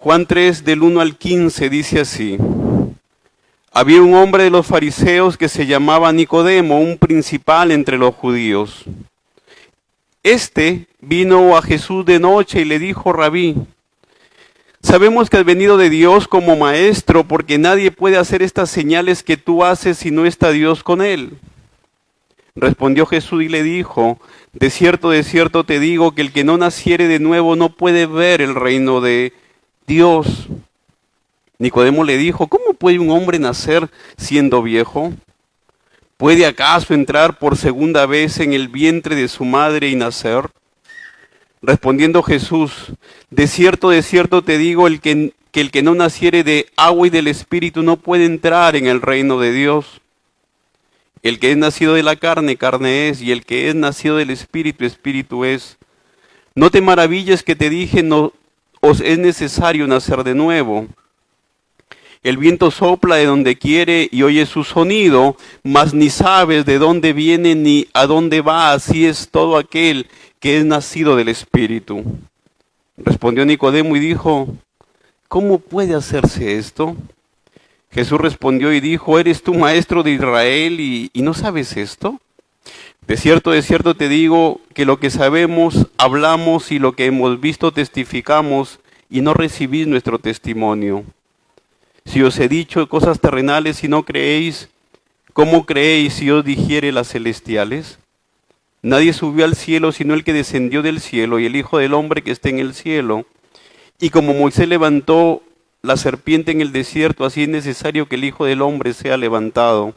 Juan 3, del 1 al 15, dice así. Había un hombre de los fariseos que se llamaba Nicodemo, un principal entre los judíos. Este vino a Jesús de noche y le dijo: Rabí, sabemos que has venido de Dios como maestro, porque nadie puede hacer estas señales que tú haces si no está Dios con él. Respondió Jesús y le dijo: de cierto te digo que el que no naciere de nuevo no puede ver el reino de Dios. Nicodemo le dijo: ¿cómo puede un hombre nacer siendo viejo? ¿Puede acaso entrar por segunda vez en el vientre de su madre y nacer? Respondiendo Jesús: de cierto te digo, que el que no naciere de agua y del Espíritu no puede entrar en el reino de Dios. El que es nacido de la carne, carne es, y el que es nacido del Espíritu, Espíritu es. No te maravilles que te dije, no os es necesario nacer de nuevo. El viento sopla de donde quiere y oyes su sonido, mas ni sabes de dónde viene ni a dónde va. Así es todo aquel que es nacido del Espíritu. Respondió Nicodemo y dijo: ¿cómo puede hacerse esto? Jesús respondió y dijo: ¿eres tú maestro de Israel y no sabes esto? De cierto te digo que lo que sabemos hablamos y lo que hemos visto testificamos y no recibís nuestro testimonio. Si os he dicho cosas terrenales y no creéis, ¿cómo creéis si os dijere las celestiales? Nadie subió al cielo sino el que descendió del cielo, y el Hijo del Hombre que está en el cielo. Y como Moisés levantó la serpiente en el desierto, así es necesario que el Hijo del Hombre sea levantado,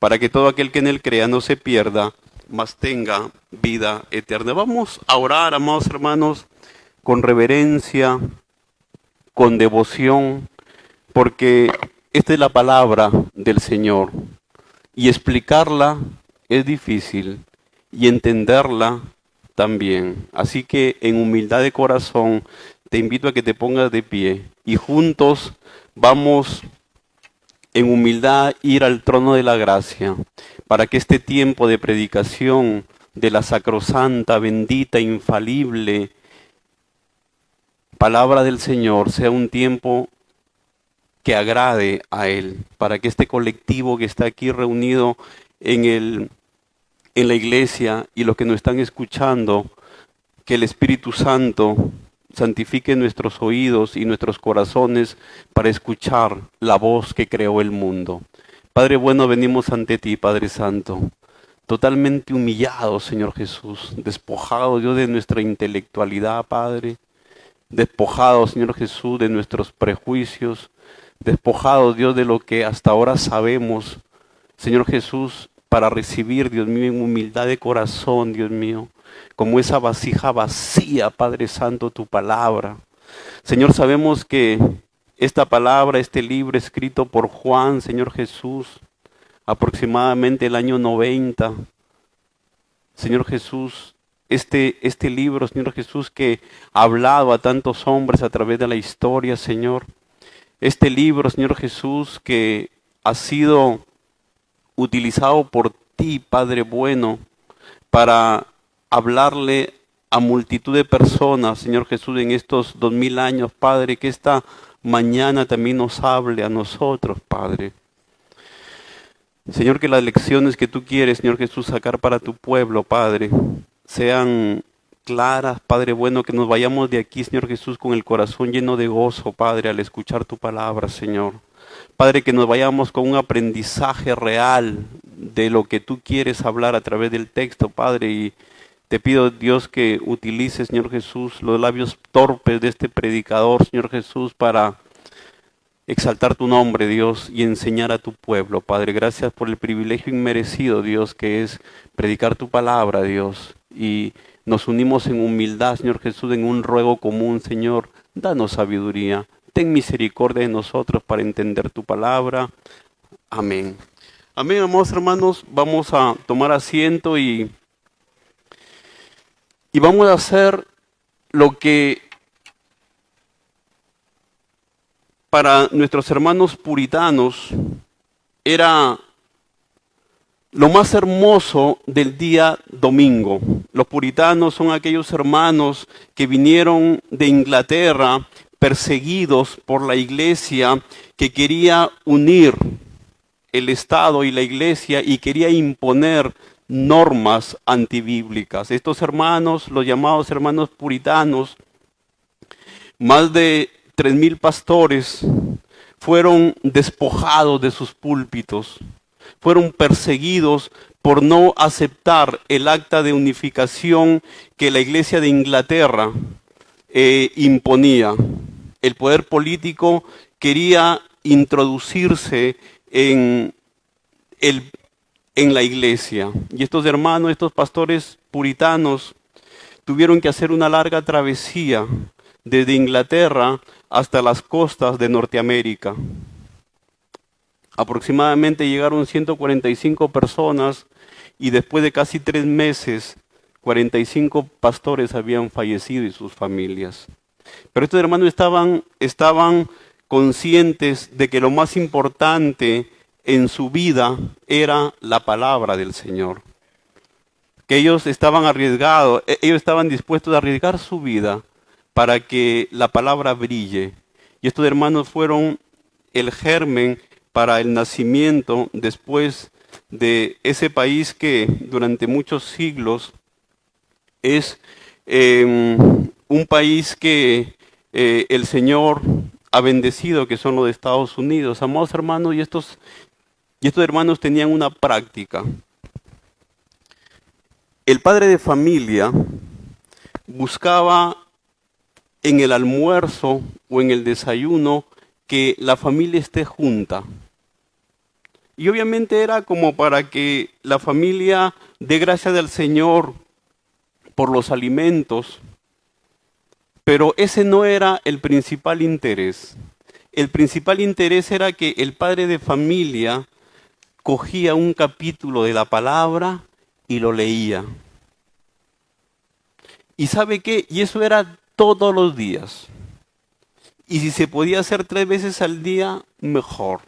para que todo aquel que en él crea no se pierda, mas tenga vida eterna. Vamos a orar, amados hermanos, con reverencia, con devoción, porque esta es la palabra del Señor, y explicarla es difícil, y entenderla también. Así que en humildad de corazón te invito a que te pongas de pie, y juntos vamos en humildad ir al trono de la gracia, para que este tiempo de predicación de la sacrosanta, bendita, infalible palabra del Señor sea un tiempo que agrade a Él, para que este colectivo que está aquí reunido en la iglesia y los que nos están escuchando, que el Espíritu Santo santifique nuestros oídos y nuestros corazones para escuchar la voz que creó el mundo. Padre bueno, venimos ante ti, Padre Santo, totalmente humillados, Señor Jesús, despojados, Dios, de nuestra intelectualidad, Padre, despojados, Señor Jesús, de nuestros prejuicios, despojados, Dios, de lo que hasta ahora sabemos, Señor Jesús, para recibir, Dios mío, en humildad de corazón, Dios mío, como esa vasija vacía, Padre Santo, tu palabra. Señor, sabemos que esta palabra, este libro escrito por Juan, Señor Jesús, aproximadamente el año 90, Señor Jesús, este libro, Señor Jesús, que ha hablado a tantos hombres a través de la historia, Señor. Este libro, Señor Jesús, que ha sido utilizado por ti, Padre bueno, para hablarle a multitud de personas, Señor Jesús, en estos 2000 años, Padre, que esta mañana también nos hable a nosotros, Padre. Señor, que las lecciones que tú quieres, Señor Jesús, sacar para tu pueblo, Padre, sean claras, Padre bueno, que nos vayamos de aquí, Señor Jesús, con el corazón lleno de gozo, Padre, al escuchar tu palabra, Señor. Padre, que nos vayamos con un aprendizaje real de lo que tú quieres hablar a través del texto, Padre, y te pido, Dios, que utilices, Señor Jesús, los labios torpes de este predicador, Señor Jesús, para exaltar tu nombre, Dios, y enseñar a tu pueblo, Padre. Gracias por el privilegio inmerecido, Dios, que es predicar tu palabra, Dios, y nos unimos en humildad, Señor Jesús, en un ruego común, Señor. Danos sabiduría. Ten misericordia de nosotros para entender tu palabra. Amén. Amén, amados hermanos. Vamos a tomar asiento y vamos a hacer lo que para nuestros hermanos puritanos era lo más hermoso del día domingo. Los puritanos son aquellos hermanos que vinieron de Inglaterra perseguidos por la iglesia que quería unir el Estado y la iglesia y quería imponer normas antibíblicas. Estos hermanos, los llamados hermanos puritanos, más de 3,000 pastores fueron despojados de sus púlpitos, fueron perseguidos por no aceptar el acta de unificación que la iglesia de Inglaterra imponía. El poder político quería introducirse en la iglesia. Y estos hermanos, estos pastores puritanos, tuvieron que hacer una larga travesía desde Inglaterra hasta las costas de Norteamérica. Aproximadamente llegaron 145 personas y después de casi 3 meses, 45 pastores habían fallecido y sus familias. Pero estos hermanos estaban conscientes de que lo más importante en su vida era la palabra del Señor. Que ellos estaban arriesgados, ellos estaban dispuestos a arriesgar su vida para que la palabra brille. Y estos hermanos fueron el germen para el nacimiento después de ese país que durante muchos siglos es un país que el Señor ha bendecido, que son los de Estados Unidos. Amados hermanos, y estos hermanos tenían una práctica. El padre de familia buscaba en el almuerzo o en el desayuno que la familia esté junta. Y obviamente era como para que la familia dé gracias al Señor por los alimentos, pero ese no era el principal interés. El principal interés era que el padre de familia cogía un capítulo de la palabra y lo leía. ¿Y sabe qué? Y eso era todos los días. Y si se podía hacer 3 veces al día, mejor.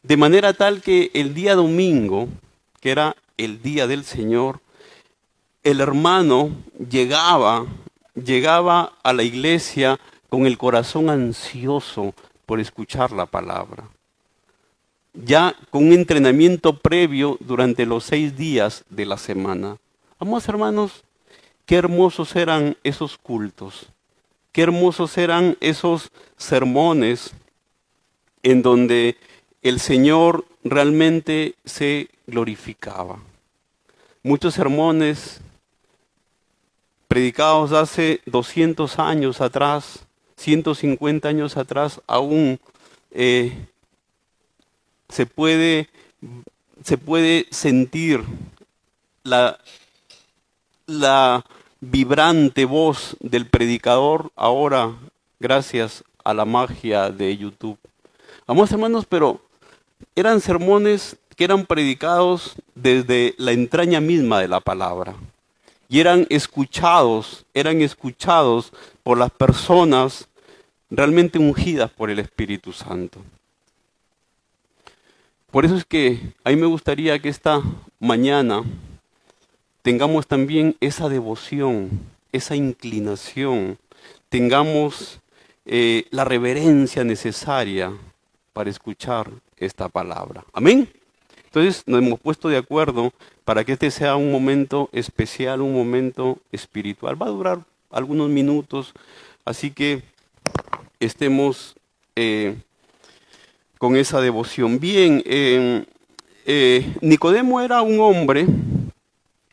De manera tal que el día domingo, que era el día del Señor, el hermano llegaba a la iglesia con el corazón ansioso por escuchar la palabra. Ya con un entrenamiento previo durante los 6 días de la semana. Amados hermanos, qué hermosos eran esos cultos. Qué hermosos eran esos sermones en donde el Señor realmente se glorificaba. Muchos sermones predicados hace 200 años atrás, 150 años atrás, aún se puede sentir la vibrante voz del predicador ahora gracias a la magia de YouTube. Amados hermanos, pero eran sermones que eran predicados desde la entraña misma de la palabra y eran escuchados por las personas realmente ungidas por el Espíritu Santo. Por eso es que a mí me gustaría que esta mañana tengamos también esa devoción, esa inclinación, tengamos la reverencia necesaria para escuchar esta palabra. Amén. Entonces nos hemos puesto de acuerdo para que este sea un momento especial, un momento espiritual. Va a durar algunos minutos, así que estemos con esa devoción. Bien, Nicodemo era un hombre.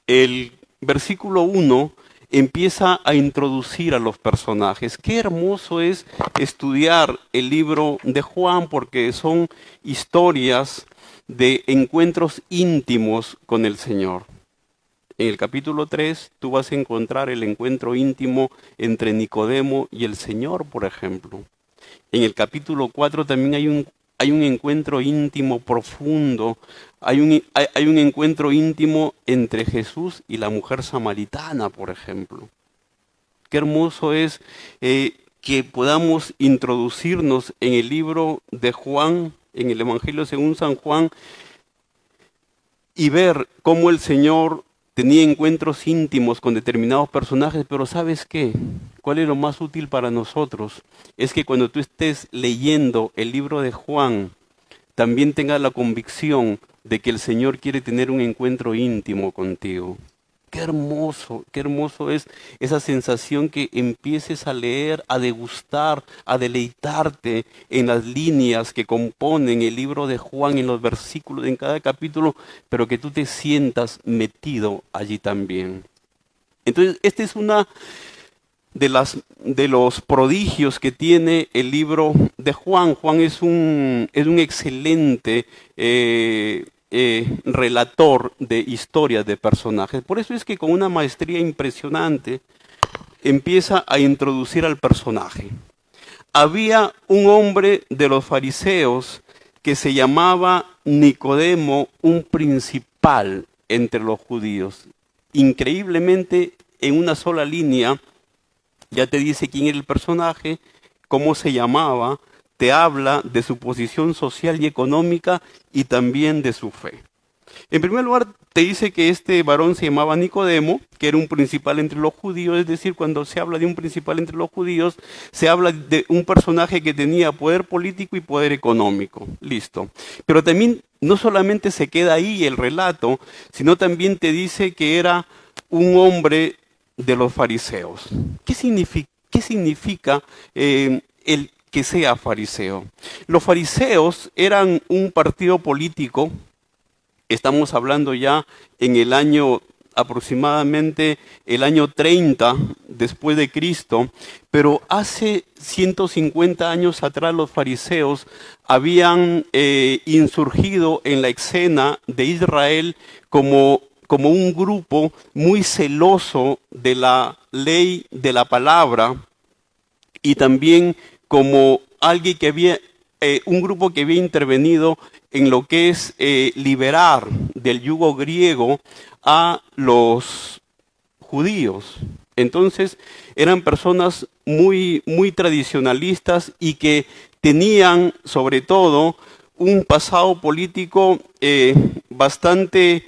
El versículo 1 empieza a introducir a los personajes. Qué hermoso es estudiar el libro de Juan porque son historias de encuentros íntimos con el Señor. En el capítulo 3 tú vas a encontrar el encuentro íntimo entre Nicodemo y el Señor, por ejemplo. En el capítulo 4 también hay un encuentro íntimo profundo, hay un encuentro íntimo entre Jesús y la mujer samaritana, por ejemplo. Qué hermoso es que podamos introducirnos en el libro de Juan, en el Evangelio según San Juan, y ver cómo el Señor tenía encuentros íntimos con determinados personajes, pero ¿sabes qué? ¿Cuál es lo más útil para nosotros? Es que cuando tú estés leyendo el libro de Juan, también tengas la convicción de que el Señor quiere tener un encuentro íntimo contigo. Qué hermoso es esa sensación que empieces a leer, a degustar, a deleitarte en las líneas que componen el libro de Juan, en los versículos, en cada capítulo, pero que tú te sientas metido allí también. Entonces, esta es una de los prodigios que tiene el libro de Juan. Juan es un excelente relator de historias de personajes. Por eso es que con una maestría impresionante empieza a introducir al personaje. Había un hombre de los fariseos que se llamaba Nicodemo, un principal entre los judíos. Increíblemente, en una sola línea, ya te dice quién era el personaje, cómo se llamaba, te habla de su posición social y económica y también de su fe. En primer lugar, te dice que este varón se llamaba Nicodemo, que era un principal entre los judíos, es decir, cuando se habla de un principal entre los judíos, se habla de un personaje que tenía poder político y poder económico. Listo. Pero también no solamente se queda ahí el relato, sino también te dice que era un hombre de los fariseos. ¿Qué significa el que sea fariseo? Los fariseos eran un partido político. Estamos hablando ya en el año aproximadamente el año 30 después de Cristo, pero hace 150 años atrás los fariseos habían insurgido en la escena de Israel como un grupo muy celoso de la ley de la palabra y también como alguien que había, un grupo que había intervenido en lo que es liberar del yugo griego a los judíos. Entonces eran personas muy, muy tradicionalistas y que tenían sobre todo un pasado político bastante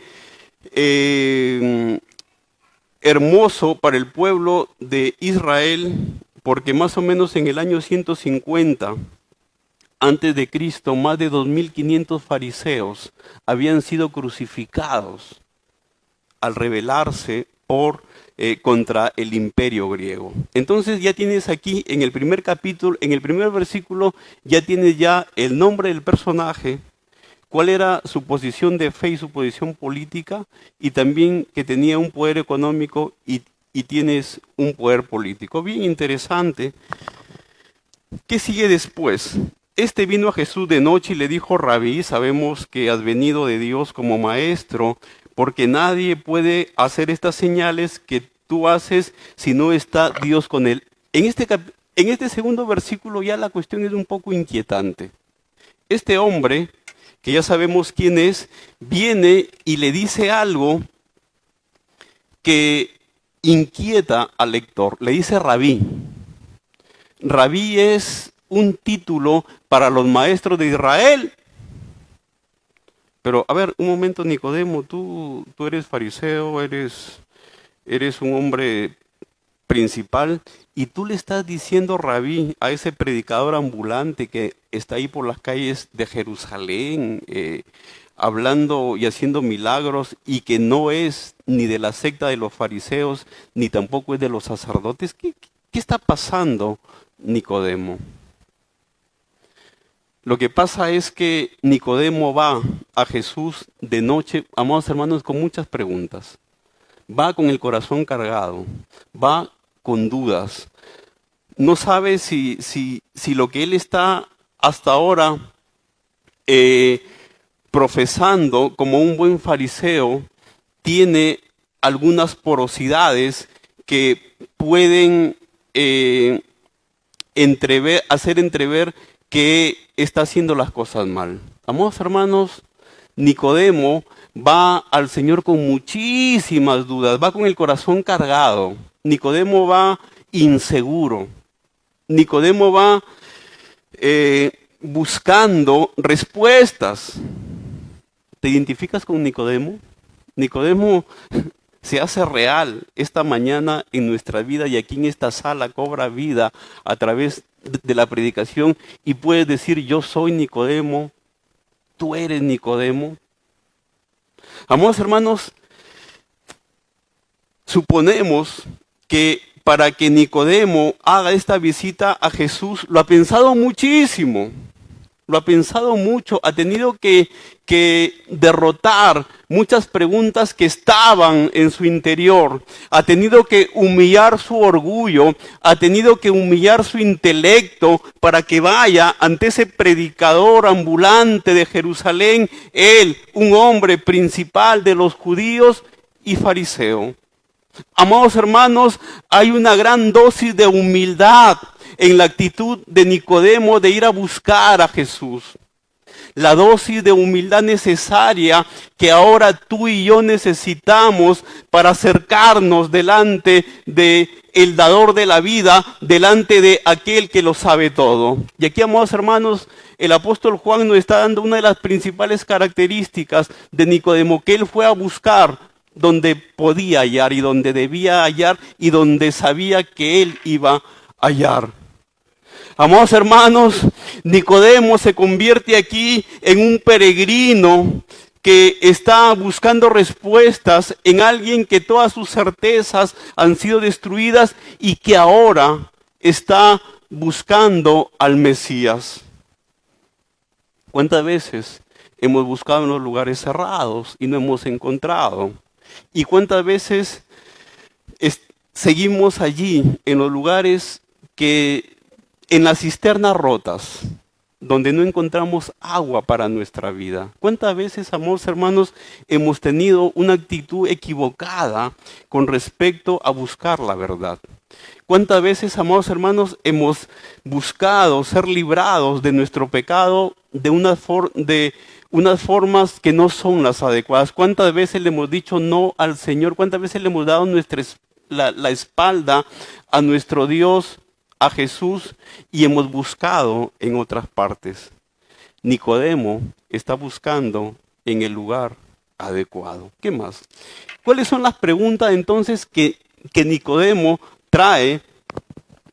hermoso para el pueblo de Israel, porque más o menos en el año 150 antes de Cristo, más de 2500 fariseos habían sido crucificados al rebelarse contra el imperio griego. Entonces ya tienes aquí en el primer capítulo, en el primer versículo, ya tienes ya el nombre del personaje, cuál era su posición de fe y su posición política, y también que tenía un poder económico y tienes un poder político. Bien interesante. ¿Qué sigue después? Este vino a Jesús de noche y le dijo: Rabí, sabemos que has venido de Dios como maestro, porque nadie puede hacer estas señales que tú haces si no está Dios con él. En este segundo versículo ya la cuestión es un poco inquietante. Este hombre, que ya sabemos quién es, viene y le dice algo que inquieta al lector. Le dice Rabí. Rabí es un título para los maestros de Israel. Pero, a ver, un momento, Nicodemo, tú eres fariseo, eres un hombre principal, y tú le estás diciendo Rabí a ese predicador ambulante que está ahí por las calles de Jerusalén, hablando y haciendo milagros, y que no es ni de la secta de los fariseos, ni tampoco es de los sacerdotes. ¿Qué está pasando, Nicodemo? Lo que pasa es que Nicodemo va a Jesús de noche, amados hermanos, con muchas preguntas. Va con el corazón cargado, va con dudas. No sabe si lo que él está hasta ahora profesando como un buen fariseo tiene algunas porosidades que pueden hacer entrever que está haciendo las cosas mal. Amados hermanos, Nicodemo va al Señor con muchísimas dudas, va con el corazón cargado. Nicodemo va inseguro. Nicodemo va buscando respuestas. ¿Te identificas con Nicodemo? Nicodemo se hace real esta mañana en nuestra vida y aquí en esta sala cobra vida a través de la predicación y puedes decir, yo soy Nicodemo, tú eres Nicodemo. Amados hermanos, suponemos que para que Nicodemo haga esta visita a Jesús, lo ha pensado muchísimo, lo ha pensado mucho, ha tenido que derrotar muchas preguntas que estaban en su interior, ha tenido que humillar su orgullo, ha tenido que humillar su intelecto para que vaya ante ese predicador ambulante de Jerusalén, él, un hombre principal de los judíos y fariseo. Amados hermanos, hay una gran dosis de humildad en la actitud de Nicodemo de ir a buscar a Jesús. La dosis de humildad necesaria que ahora tú y yo necesitamos para acercarnos delante de el dador de la vida, delante de aquel que lo sabe todo. Y aquí, amados hermanos, el apóstol Juan nos está dando una de las principales características de Nicodemo, que él fue a buscar donde podía hallar y donde debía hallar y donde sabía que él iba a hallar. Amados hermanos, Nicodemo se convierte aquí en un peregrino que está buscando respuestas en alguien que todas sus certezas han sido destruidas y que ahora está buscando al Mesías. ¿Cuántas veces hemos buscado en los lugares cerrados y no hemos encontrado? ¿Y cuántas veces seguimos allí en los lugares en las cisternas rotas, donde no encontramos agua para nuestra vida? ¿Cuántas veces, amados hermanos, hemos tenido una actitud equivocada con respecto a buscar la verdad? ¿Cuántas veces, amados hermanos, hemos buscado ser librados de nuestro pecado de unas formas que no son las adecuadas? ¿Cuántas veces le hemos dicho no al Señor? ¿Cuántas veces le hemos dado la espalda a nuestro Dios, a Jesús, y hemos buscado en otras partes? Nicodemo está buscando en el lugar adecuado. ¿Qué más? ¿Cuáles son las preguntas entonces que Nicodemo trae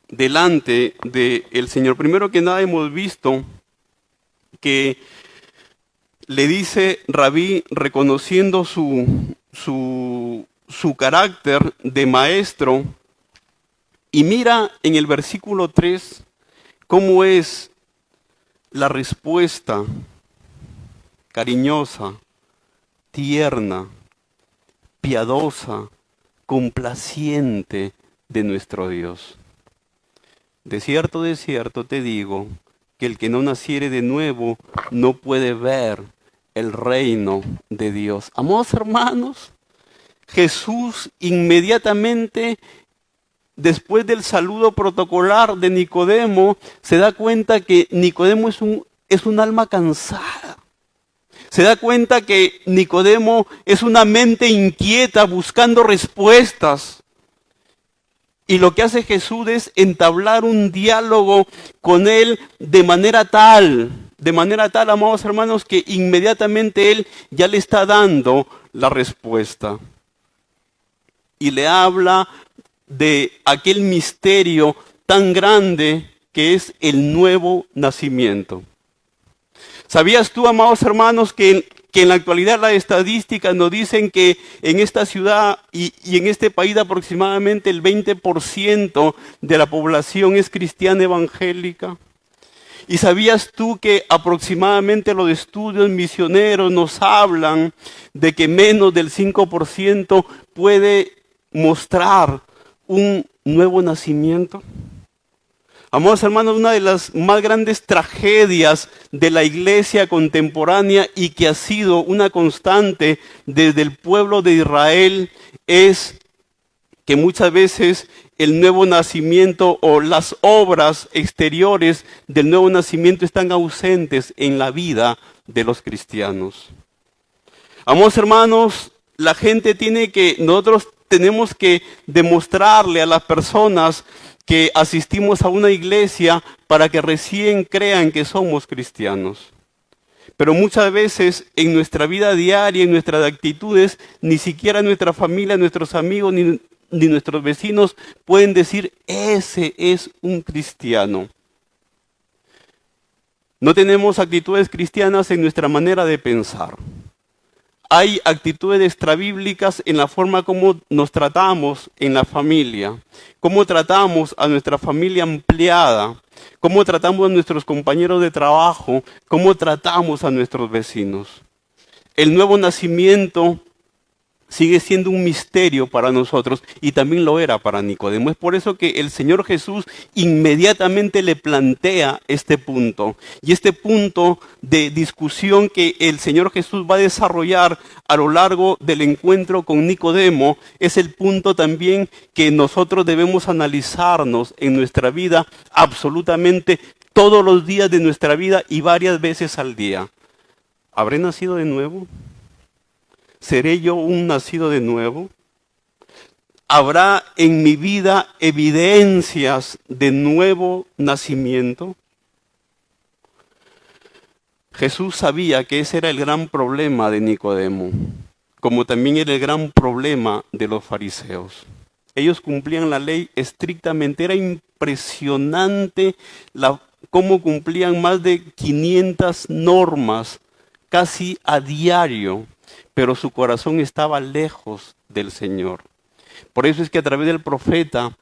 delante del Señor? Primero que nada hemos visto que le dice Rabí, reconociendo su carácter de maestro, y mira en el versículo 3 cómo es la respuesta cariñosa, tierna, piadosa, complaciente de nuestro Dios. De cierto te digo, que el que no naciere de nuevo no puede ver el reino de Dios. Amados hermanos, Jesús inmediatamente, después del saludo protocolar de Nicodemo, se da cuenta que Nicodemo es un alma cansada. Se da cuenta que Nicodemo es una mente inquieta buscando respuestas. Y lo que hace Jesús es entablar un diálogo con él de manera tal, amados hermanos, que inmediatamente él ya le está dando la respuesta. Y le habla de aquel misterio tan grande que es el nuevo nacimiento. ¿Sabías tú, amados hermanos, que en la actualidad las estadísticas nos dicen que en esta ciudad y en este país aproximadamente el 20% de la población es cristiana evangélica? ¿Y sabías tú que aproximadamente los estudios misioneros nos hablan de que menos del 5% puede mostrar un nuevo nacimiento? Amados hermanos, una de las más grandes tragedias de la iglesia contemporánea y que ha sido una constante desde el pueblo de Israel es que muchas veces el nuevo nacimiento o las obras exteriores del nuevo nacimiento están ausentes en la vida de los cristianos. Amados hermanos, nosotros tenemos que demostrarle a las personas que asistimos a una iglesia para que recién crean que somos cristianos. Pero muchas veces en nuestra vida diaria, en nuestras actitudes, ni siquiera nuestra familia, nuestros amigos, ni nuestros vecinos pueden decir, ese es un cristiano. No tenemos actitudes cristianas en nuestra manera de pensar. Hay actitudes extrabíblicas en la forma como nos tratamos en la familia, cómo tratamos a nuestra familia ampliada, cómo tratamos a nuestros compañeros de trabajo, cómo tratamos a nuestros vecinos. El nuevo nacimiento sigue siendo un misterio para nosotros y también lo era para Nicodemo. Es por eso que el Señor Jesús inmediatamente le plantea este punto. Y este punto de discusión que el Señor Jesús va a desarrollar a lo largo del encuentro con Nicodemo es el punto también que nosotros debemos analizarnos en nuestra vida absolutamente todos los días de nuestra vida y varias veces al día. ¿Habré nacido de nuevo? ¿Seré yo un nacido de nuevo? ¿Habrá en mi vida evidencias de nuevo nacimiento? Jesús sabía que ese era el gran problema de Nicodemo, como también era el gran problema de los fariseos. Ellos cumplían la ley estrictamente, era impresionante cómo cumplían más de 500 normas casi a diario, pero su corazón estaba lejos del Señor. Por eso es que a través del profeta,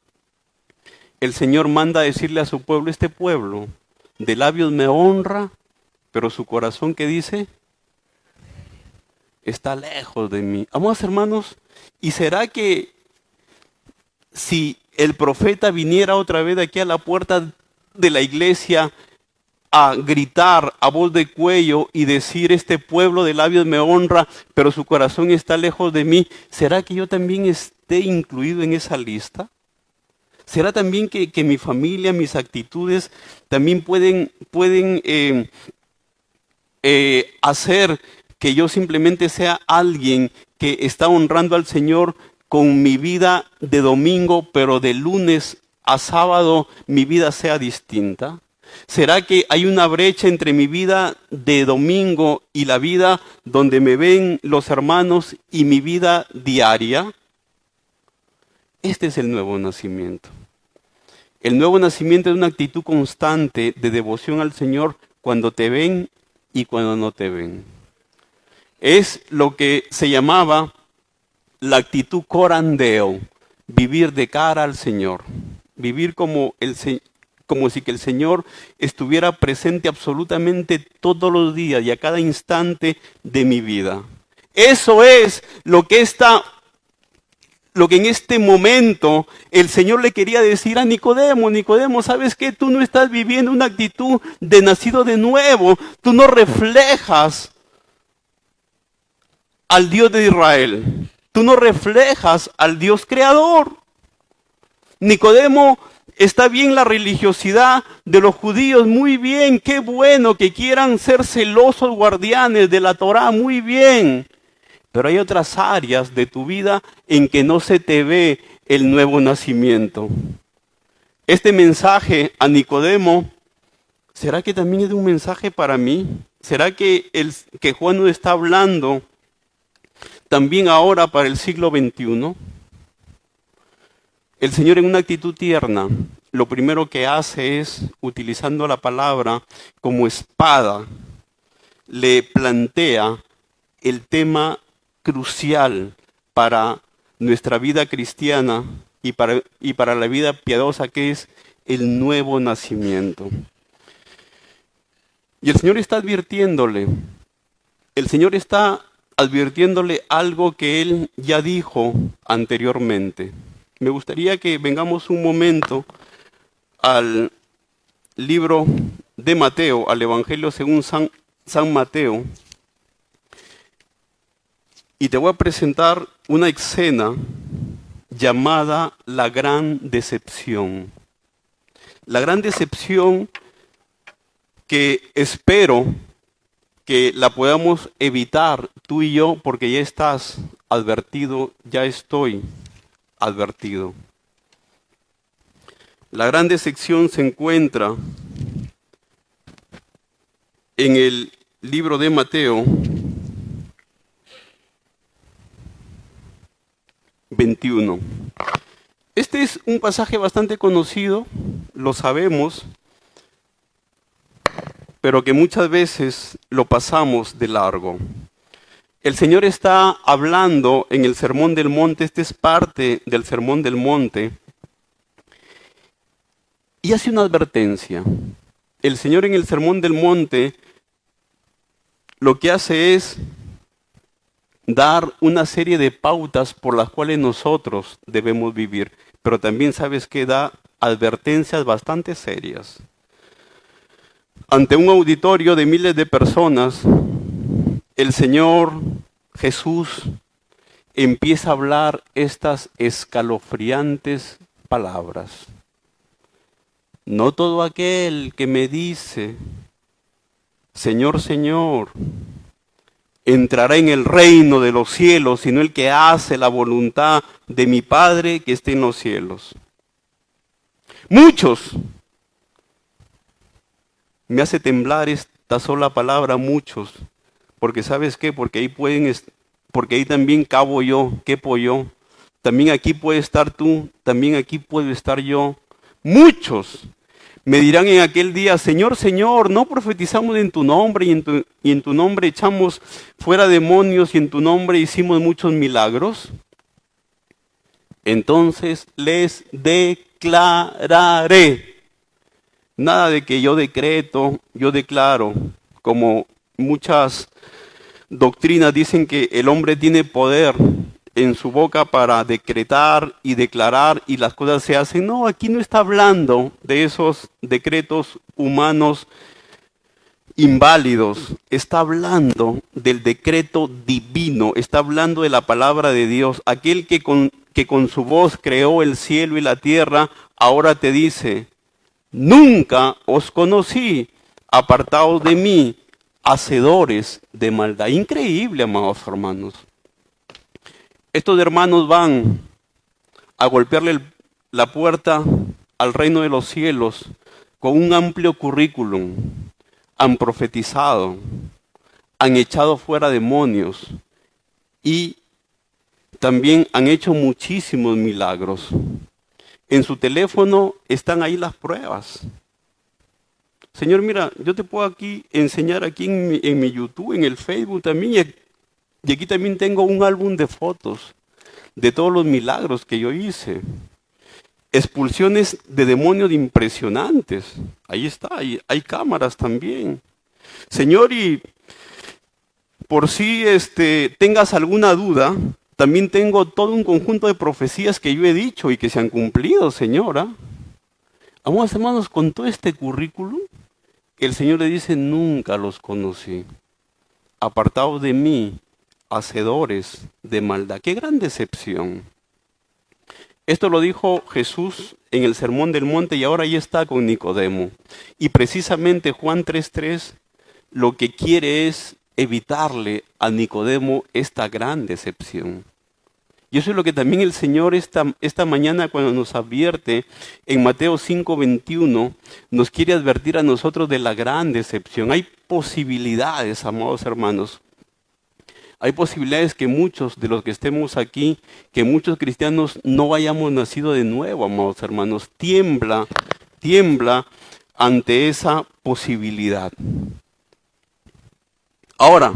el Señor manda a decirle a su pueblo, este pueblo de labios me honra, pero su corazón, ¿qué dice? Está lejos de mí. Amados hermanos, ¿y será que si el profeta viniera otra vez de aquí a la puerta de la iglesia a gritar a voz de cuello y decir, este pueblo de labios me honra, pero su corazón está lejos de mí, ¿será que yo también esté incluido en esa lista? ¿Será también que mi familia, mis actitudes también pueden hacer que yo simplemente sea alguien que está honrando al Señor con mi vida de domingo, pero de lunes a sábado mi vida sea distinta? ¿Será que hay una brecha entre mi vida de domingo y la vida donde me ven los hermanos y mi vida diaria? Este es el nuevo nacimiento. El nuevo nacimiento es una actitud constante de devoción al Señor cuando te ven y cuando no te ven. Es lo que se llamaba la actitud corandeo, vivir de cara al Señor, vivir como si que el Señor estuviera presente absolutamente todos los días y a cada instante de mi vida. Eso es lo que en este momento el Señor le quería decir a Nicodemo. Nicodemo, ¿sabes qué? Tú no estás viviendo una actitud de nacido de nuevo. Tú no reflejas al Dios de Israel. Tú no reflejas al Dios creador. Nicodemo, está bien la religiosidad de los judíos, muy bien, qué bueno que quieran ser celosos guardianes de la Torá, muy bien. Pero hay otras áreas de tu vida en que no se te ve el nuevo nacimiento. Este mensaje a Nicodemo, ¿será que también es un mensaje para mí? ¿Será que Juan nos está hablando también ahora para el siglo XXI? El Señor en una actitud tierna, lo primero que hace es, utilizando la palabra como espada, le plantea el tema crucial para nuestra vida cristiana y para la vida piadosa, que es el nuevo nacimiento. Y el Señor está advirtiéndole algo que Él ya dijo anteriormente. Me gustaría que vengamos un momento al libro de Mateo, al Evangelio según San Mateo, y te voy a presentar una escena llamada la gran decepción. La gran decepción que espero que la podamos evitar tú y yo, porque ya estás advertido, ya estoy advertido. La gran decepción se encuentra en el Libro de Mateo 21. Este es un pasaje bastante conocido, lo sabemos, pero que muchas veces lo pasamos de largo. El Señor está hablando en el Sermón del Monte, este es parte del Sermón del Monte, y hace una advertencia. El Señor en el Sermón del Monte lo que hace es dar una serie de pautas por las cuales nosotros debemos vivir, pero también sabes que da advertencias bastante serias. Ante un auditorio de miles de personas, el Señor Jesús empieza a hablar estas escalofriantes palabras. No todo aquel que me dice, Señor, Señor, entrará en el reino de los cielos, sino el que hace la voluntad de mi Padre que esté en los cielos. Muchos, me hace temblar esta sola palabra, muchos, porque ¿sabes qué? Porque ahí también cabo yo, quepo yo, también aquí puede estar tú, también aquí puedo estar yo. Muchos me dirán en aquel día, Señor, Señor, ¿no profetizamos en tu nombre y en tu nombre echamos fuera demonios y en tu nombre hicimos muchos milagros? Entonces les declararé. Nada de que yo decreto, yo declaro, como muchas doctrinas dicen que el hombre tiene poder en su boca para decretar y declarar y las cosas se hacen. No, aquí no está hablando de esos decretos humanos inválidos. Está hablando del decreto divino, está hablando de la palabra de Dios. Aquel que con su voz creó el cielo y la tierra, ahora te dice, nunca os conocí, apartaos de mí, hacedores de maldad. Increíble, amados hermanos. Estos hermanos van a golpearle la puerta al reino de los cielos con un amplio currículum. Han profetizado, han echado fuera demonios y también han hecho muchísimos milagros. En su teléfono están ahí las pruebas. Señor, mira, yo te puedo aquí enseñar aquí en mi YouTube, en el Facebook también. Y aquí también tengo un álbum de fotos de todos los milagros que yo hice. Expulsiones de demonios impresionantes. Ahí está, hay cámaras también. Señor, y por si tengas alguna duda, también tengo todo un conjunto de profecías que yo he dicho y que se han cumplido, Señora. Amados hermanos, con todo este currículum, el Señor le dice, nunca los conocí. Apartados de mí, hacedores de maldad. ¡Qué gran decepción! Esto lo dijo Jesús en el Sermón del Monte y ahora ya está con Nicodemo. Y precisamente Juan 3:3 lo que quiere es evitarle a Nicodemo esta gran decepción. Y eso es lo que también el Señor esta mañana cuando nos advierte en Mateo 5:21, nos quiere advertir a nosotros de la gran decepción. Hay posibilidades, amados hermanos. Hay posibilidades que muchos de los que estemos aquí, que muchos cristianos no hayamos nacido de nuevo, amados hermanos. Tiembla ante esa posibilidad. Ahora,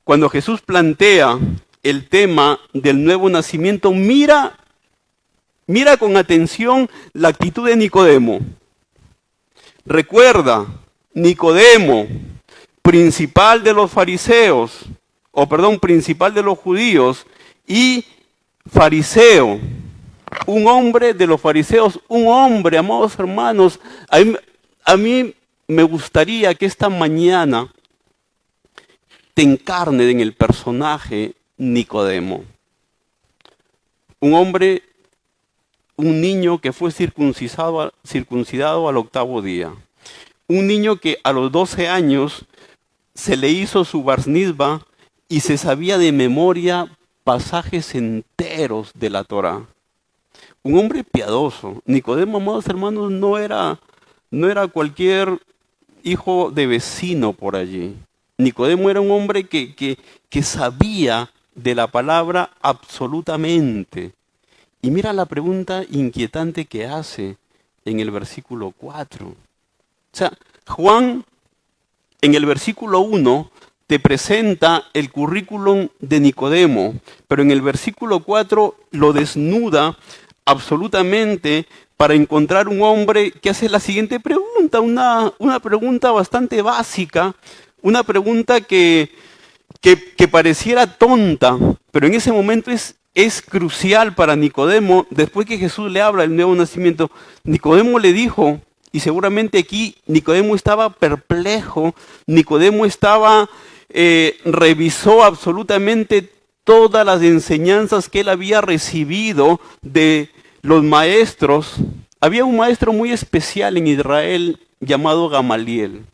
cuando Jesús plantea el tema del nuevo nacimiento, mira con atención la actitud de Nicodemo. Recuerda, Nicodemo, principal de los fariseos, principal de los judíos y fariseo, un hombre de los fariseos, un hombre, amados hermanos, a mí me gustaría que esta mañana te encarne en el personaje Nicodemo. Un hombre, un niño que fue circuncidado al 8º día. Un niño que a los 12 años se le hizo su bar mitzvah y se sabía de memoria pasajes enteros de la Torá. Un hombre piadoso. Nicodemo, amados hermanos, no era cualquier hijo de vecino por allí. Nicodemo era un hombre que sabía de la palabra absolutamente. Y mira la pregunta inquietante que hace en el versículo 4. O sea, Juan en el versículo 1 te presenta el currículum de Nicodemo, pero en el versículo 4 lo desnuda absolutamente para encontrar un hombre que hace la siguiente pregunta, una pregunta bastante básica, una pregunta que pareciera tonta, pero en ese momento es crucial para Nicodemo. Después que Jesús le habla del nuevo nacimiento, Nicodemo le dijo, y seguramente aquí Nicodemo estaba perplejo, Nicodemo revisó absolutamente todas las enseñanzas que él había recibido de los maestros. Había un maestro muy especial en Israel llamado Gamaliel.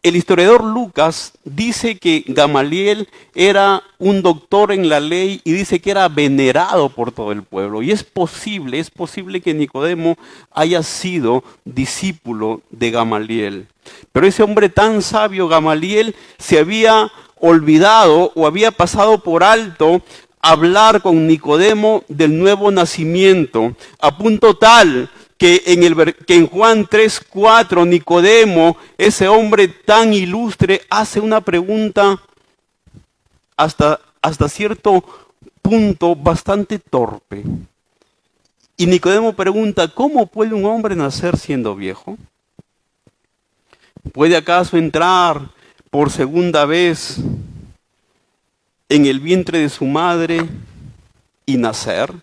El historiador Lucas dice que Gamaliel era un doctor en la ley y dice que era venerado por todo el pueblo. Y es posible que Nicodemo haya sido discípulo de Gamaliel. Pero ese hombre tan sabio, Gamaliel, se había olvidado o había pasado por alto hablar con Nicodemo del nuevo nacimiento, a punto tal que en Juan 3:4 Nicodemo, ese hombre tan ilustre, hace una pregunta hasta cierto punto bastante torpe. Y Nicodemo pregunta, ¿cómo puede un hombre nacer siendo viejo? ¿Puede acaso entrar por segunda vez en el vientre de su madre y nacer?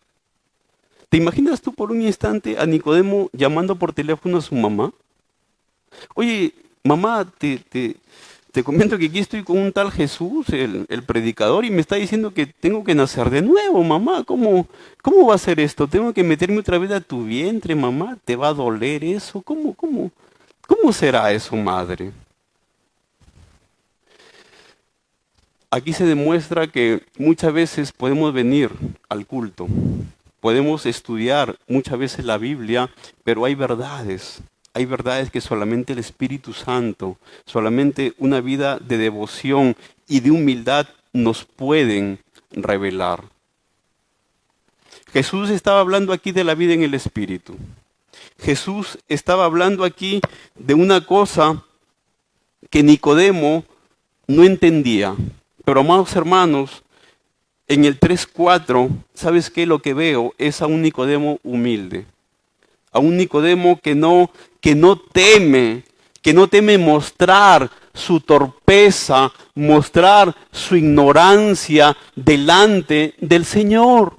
¿Te imaginas tú por un instante a Nicodemo llamando por teléfono a su mamá? Oye, mamá, te comento que aquí estoy con un tal Jesús, el predicador, y me está diciendo que tengo que nacer de nuevo, mamá. ¿Cómo va a ser esto? ¿Tengo que meterme otra vez a tu vientre, mamá? ¿Te va a doler eso? ¿Cómo será eso, madre? Aquí se demuestra que muchas veces podemos venir al culto. Podemos estudiar muchas veces la Biblia, pero hay verdades que solamente el Espíritu Santo, solamente una vida de devoción y de humildad nos pueden revelar. Jesús estaba hablando aquí de la vida en el Espíritu. Jesús estaba hablando aquí de una cosa que Nicodemo no entendía. Pero amados hermanos, en el 3:4, ¿sabes qué? Lo que veo es a un Nicodemo humilde, a un Nicodemo que no teme mostrar su torpeza, mostrar su ignorancia delante del Señor.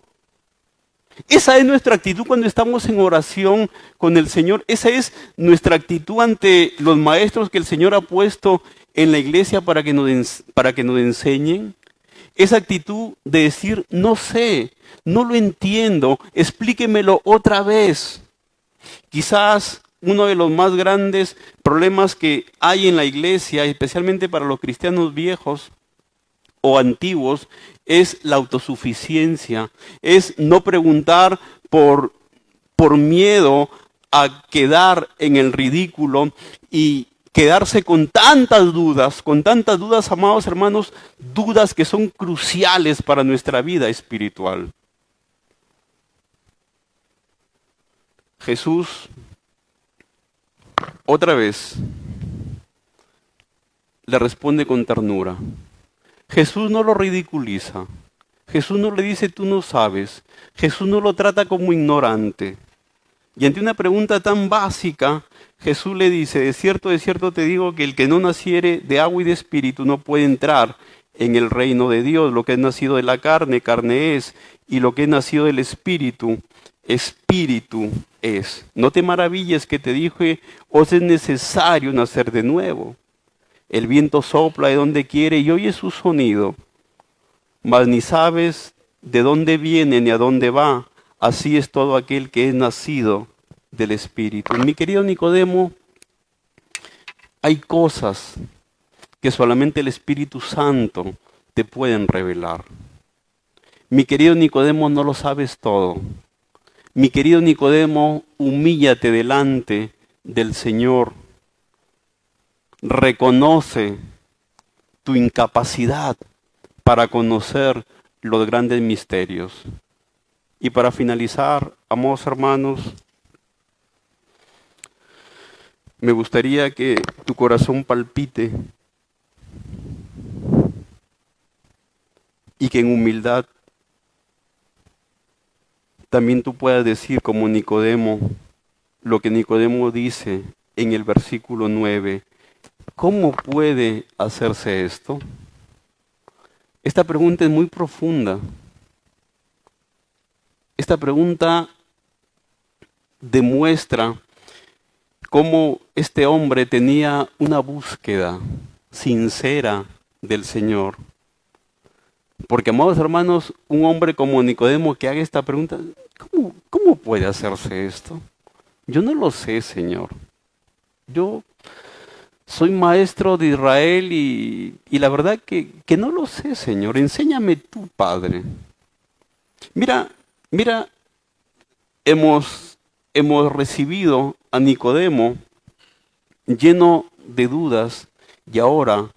Esa es nuestra actitud cuando estamos en oración con el Señor. Esa es nuestra actitud ante los maestros que el Señor ha puesto en la iglesia para que nos enseñen. Esa actitud de decir, no sé, no lo entiendo, explíquemelo otra vez. Quizás uno de los más grandes problemas que hay en la iglesia, especialmente para los cristianos viejos o antiguos, es la autosuficiencia, es no preguntar por miedo a quedar en el ridículo y quedarse con tantas dudas, amados hermanos, dudas que son cruciales para nuestra vida espiritual. Jesús, otra vez, le responde con ternura. Jesús no lo ridiculiza. Jesús no le dice tú no sabes. Jesús no lo trata como ignorante. Y ante una pregunta tan básica, Jesús le dice, de cierto te digo que el que no naciere de agua y de espíritu no puede entrar en el reino de Dios. Lo que es nacido de la carne, carne es. Y lo que es nacido del espíritu, espíritu es. No te maravilles que te dije, os es necesario nacer de nuevo. El viento sopla de donde quiere y oye su sonido, mas ni sabes de dónde viene ni a dónde va. Así es todo aquel que es nacido del Espíritu. Mi querido Nicodemo, hay cosas que solamente el Espíritu Santo te pueden revelar. Mi querido Nicodemo, no lo sabes todo. Mi querido Nicodemo, humíllate delante del Señor. Reconoce tu incapacidad para conocer los grandes misterios. Y para finalizar, amados hermanos, me gustaría que tu corazón palpite y que en humildad también tú puedas decir como Nicodemo, lo que Nicodemo dice en el versículo 9. ¿Cómo puede hacerse esto? Esta pregunta es muy profunda. Esta pregunta demuestra cómo este hombre tenía una búsqueda sincera del Señor. Porque, amados hermanos, un hombre como Nicodemo que haga esta pregunta, ¿cómo puede hacerse esto? Yo no lo sé, Señor. Yo soy maestro de Israel y la verdad que no lo sé, Señor. Enséñame tú, Padre. Mira, hemos recibido a Nicodemo lleno de dudas y ahora,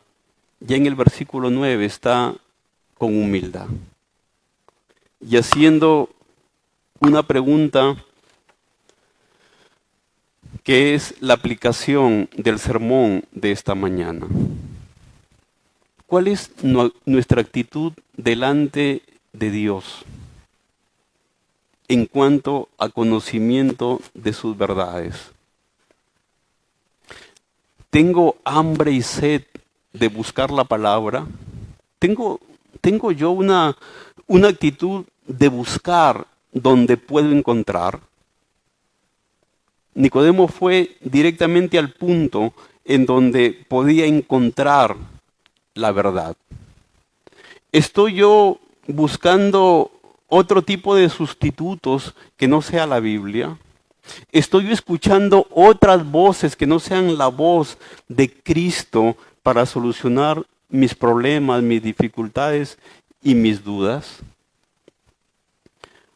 ya en el versículo 9, está con humildad y haciendo una pregunta que es la aplicación del sermón de esta mañana. ¿Cuál es nuestra actitud delante de Dios en cuanto a conocimiento de sus verdades? ¿Tengo hambre y sed de buscar la palabra? ¿Tengo yo una actitud de buscar donde puedo encontrar? Nicodemo fue directamente al punto en donde podía encontrar la verdad. ¿Estoy yo buscando otro tipo de sustitutos que no sea la Biblia? ¿Estoy yo escuchando otras voces que no sean la voz de Cristo para solucionar mis problemas, mis dificultades y mis dudas?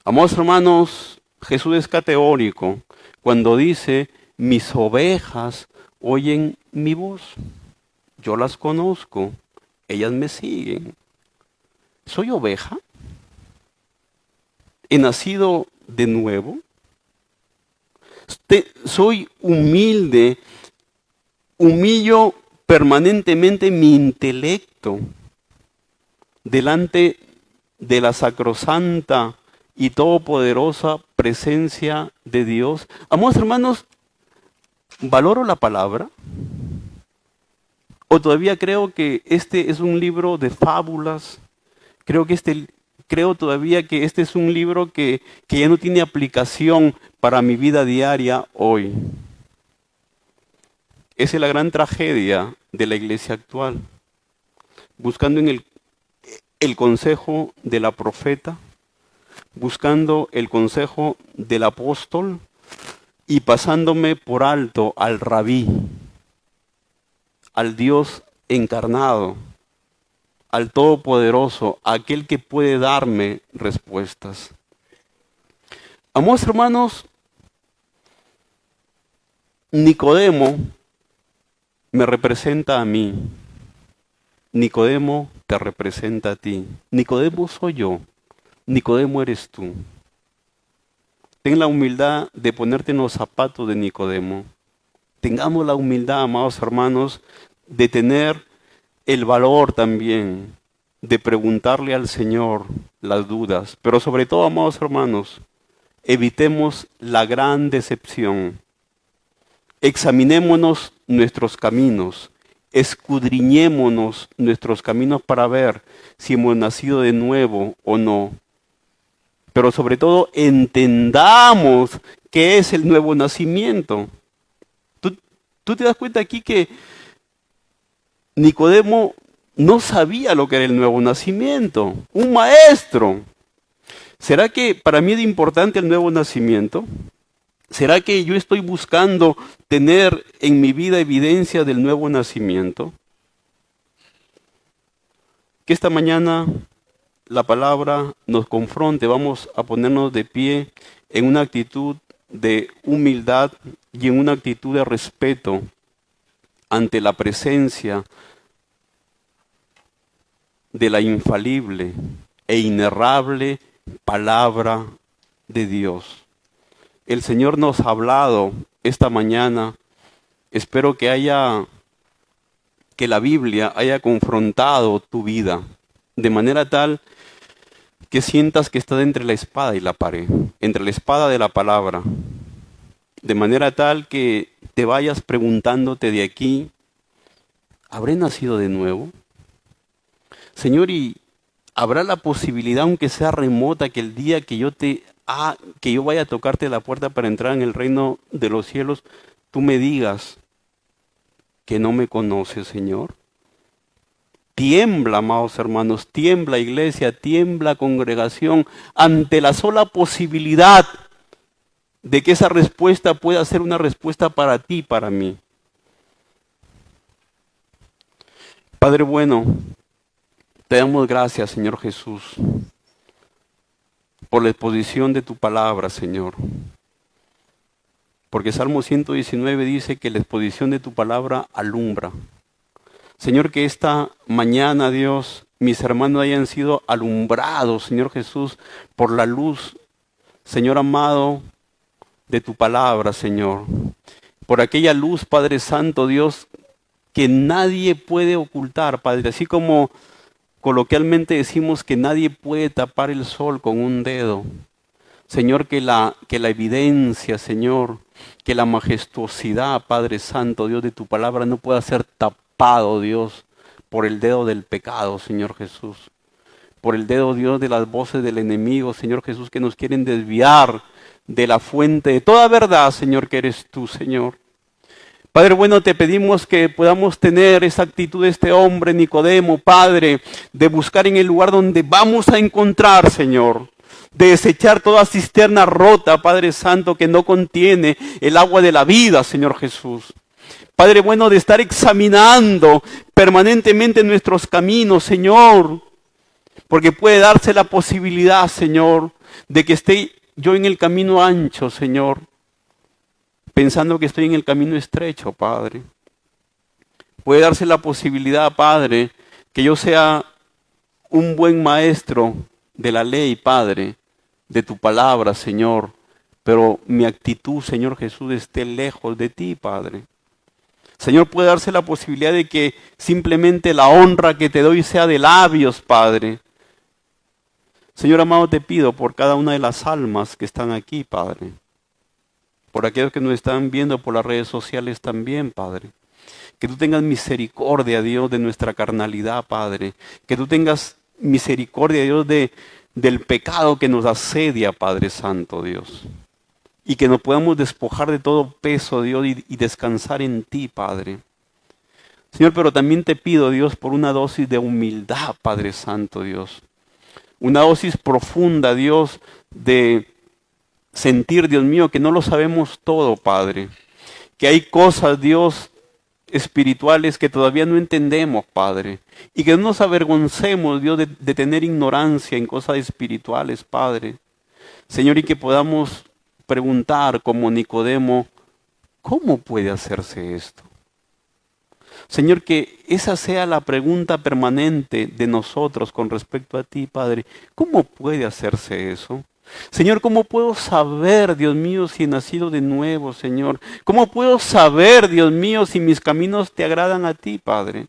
Amados hermanos, Jesús es categórico cuando dice, mis ovejas oyen mi voz. Yo las conozco, ellas me siguen. ¿Soy oveja? ¿He nacido de nuevo? ¿Soy humilde? ¿Humillo permanentemente mi intelecto delante de la sacrosanta y todopoderosa presencia de Dios? Amados hermanos, ¿valoro la palabra? ¿O todavía creo que este es un libro de fábulas? Creo todavía que este es un libro que ya no tiene aplicación para mi vida diaria hoy. Esa es la gran tragedia de la iglesia actual. Buscando en el consejo de la profeta, buscando el consejo del apóstol y pasándome por alto al rabí, al Dios encarnado, al Todopoderoso, aquel que puede darme respuestas. Amados hermanos, Nicodemo me representa a mí. Nicodemo te representa a ti. Nicodemo soy yo. Nicodemo eres tú. Ten la humildad de ponerte en los zapatos de Nicodemo. Tengamos la humildad, amados hermanos, de tener el valor también de preguntarle al Señor las dudas. Pero sobre todo, amados hermanos, evitemos la gran decepción. Examinémonos nuestros caminos. Escudriñémonos nuestros caminos para ver si hemos nacido de nuevo o no. Pero sobre todo, entendamos qué es el nuevo nacimiento. Tú te das cuenta aquí que Nicodemo no sabía lo que era el nuevo nacimiento. Un maestro. ¿Será que para mí es importante el nuevo nacimiento? ¿Será que yo estoy buscando tener en mi vida evidencia del nuevo nacimiento? Que esta mañana la palabra nos confronte. Vamos a ponernos de pie en una actitud de humildad y en una actitud de respeto ante la presencia de la infalible e inerrable palabra de Dios. El Señor nos ha hablado esta mañana. Espero que la Biblia haya confrontado tu vida de manera tal que sientas que estás entre la espada y la pared, entre la espada de la palabra, de manera tal que te vayas preguntándote de aquí, ¿habré nacido de nuevo? Señor, ¿y habrá la posibilidad, aunque sea remota, que el día que yo vaya a tocarte la puerta para entrar en el reino de los cielos, tú me digas que no me conoces, Señor? Tiembla, amados hermanos, tiembla iglesia, tiembla congregación, ante la sola posibilidad de que esa respuesta pueda ser una respuesta para ti y para mí. Padre bueno, te damos gracias, Señor Jesús, por la exposición de tu palabra, Señor. Porque Salmo 119 dice que la exposición de tu palabra alumbra. Señor, que esta mañana, Dios, mis hermanos hayan sido alumbrados, Señor Jesús, por la luz, Señor amado, de tu palabra, Señor. Por aquella luz, Padre Santo, Dios, que nadie puede ocultar, Padre. Así como coloquialmente decimos que nadie puede tapar el sol con un dedo. Señor, que la evidencia, Señor, que la majestuosidad, Padre Santo, Dios, de tu palabra no pueda ser tapado, Dios, por el dedo del pecado, Señor Jesús. Por el dedo, Dios, de las voces del enemigo, Señor Jesús, que nos quieren desviar de la fuente de toda verdad, Señor, que eres tú, Señor. Padre bueno, te pedimos que podamos tener esa actitud de este hombre, Nicodemo, Padre, de buscar en el lugar donde vamos a encontrar, Señor, de desechar toda cisterna rota, Padre Santo, que no contiene el agua de la vida, Señor Jesús. Padre bueno, de estar examinando permanentemente nuestros caminos, Señor, porque puede darse la posibilidad, Señor, de que esté yo en el camino ancho, Señor, pensando que estoy en el camino estrecho, Padre. Puede darse la posibilidad, Padre, que yo sea un buen maestro de la ley, Padre, de tu palabra, Señor, pero mi actitud, Señor Jesús, esté lejos de ti, Padre. Señor, puede darse la posibilidad de que simplemente la honra que te doy sea de labios, Padre. Señor amado, te pido por cada una de las almas que están aquí, Padre. Por aquellos que nos están viendo por las redes sociales también, Padre. Que tú tengas misericordia, Dios, de nuestra carnalidad, Padre. Que tú tengas misericordia, Dios, del pecado que nos asedia, Padre Santo, Dios. Y que nos podamos despojar de todo peso, Dios, y descansar en ti, Padre. Señor, pero también te pido, Dios, por una dosis de humildad, Padre Santo, Dios. Una dosis profunda, Dios, de sentir, Dios mío, que no lo sabemos todo, Padre. Que hay cosas, Dios, espirituales que todavía no entendemos, Padre. Y que no nos avergoncemos, Dios, de tener ignorancia en cosas espirituales, Padre. Señor, y que podamos preguntar como Nicodemo, ¿cómo puede hacerse esto? Señor, que esa sea la pregunta permanente de nosotros con respecto a ti, Padre. ¿Cómo puede hacerse eso? Señor, ¿cómo puedo saber, Dios mío, si he nacido de nuevo, Señor? ¿Cómo puedo saber, Dios mío, si mis caminos te agradan a ti, Padre?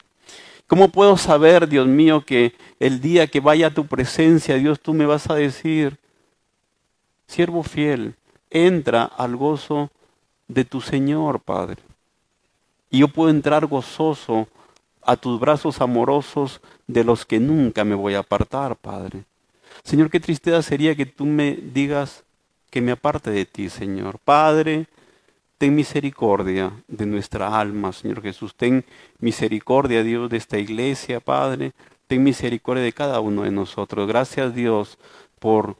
¿Cómo puedo saber, Dios mío, que el día que vaya a tu presencia, Dios, tú me vas a decir, siervo fiel, entra al gozo de tu Señor, Padre? Y yo puedo entrar gozoso a tus brazos amorosos de los que nunca me voy a apartar, Padre. Señor, qué tristeza sería que tú me digas que me aparte de ti, Señor. Padre, ten misericordia de nuestra alma, Señor Jesús. Ten misericordia, Dios, de esta iglesia, Padre. Ten misericordia de cada uno de nosotros. Gracias, Dios, por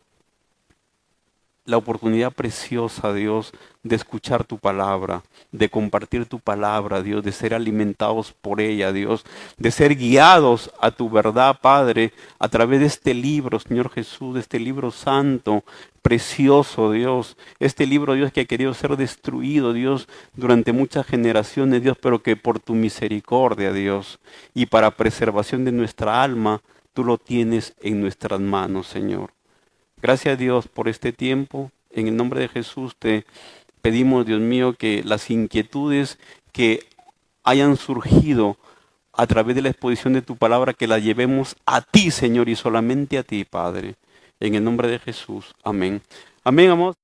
la oportunidad preciosa, Dios, de escuchar tu palabra, de compartir tu palabra, Dios, de ser alimentados por ella, Dios, de ser guiados a tu verdad, Padre, a través de este libro, Señor Jesús, de este libro santo, precioso, Dios, este libro, Dios, que ha querido ser destruido, Dios, durante muchas generaciones, Dios, pero que por tu misericordia, Dios, y para preservación de nuestra alma, tú lo tienes en nuestras manos, Señor. Gracias, Dios, por este tiempo. En el nombre de Jesús te pedimos, Dios mío, que las inquietudes que hayan surgido a través de la exposición de tu palabra, que las llevemos a ti, Señor, y solamente a ti, Padre. En el nombre de Jesús. Amén. Amén, amor.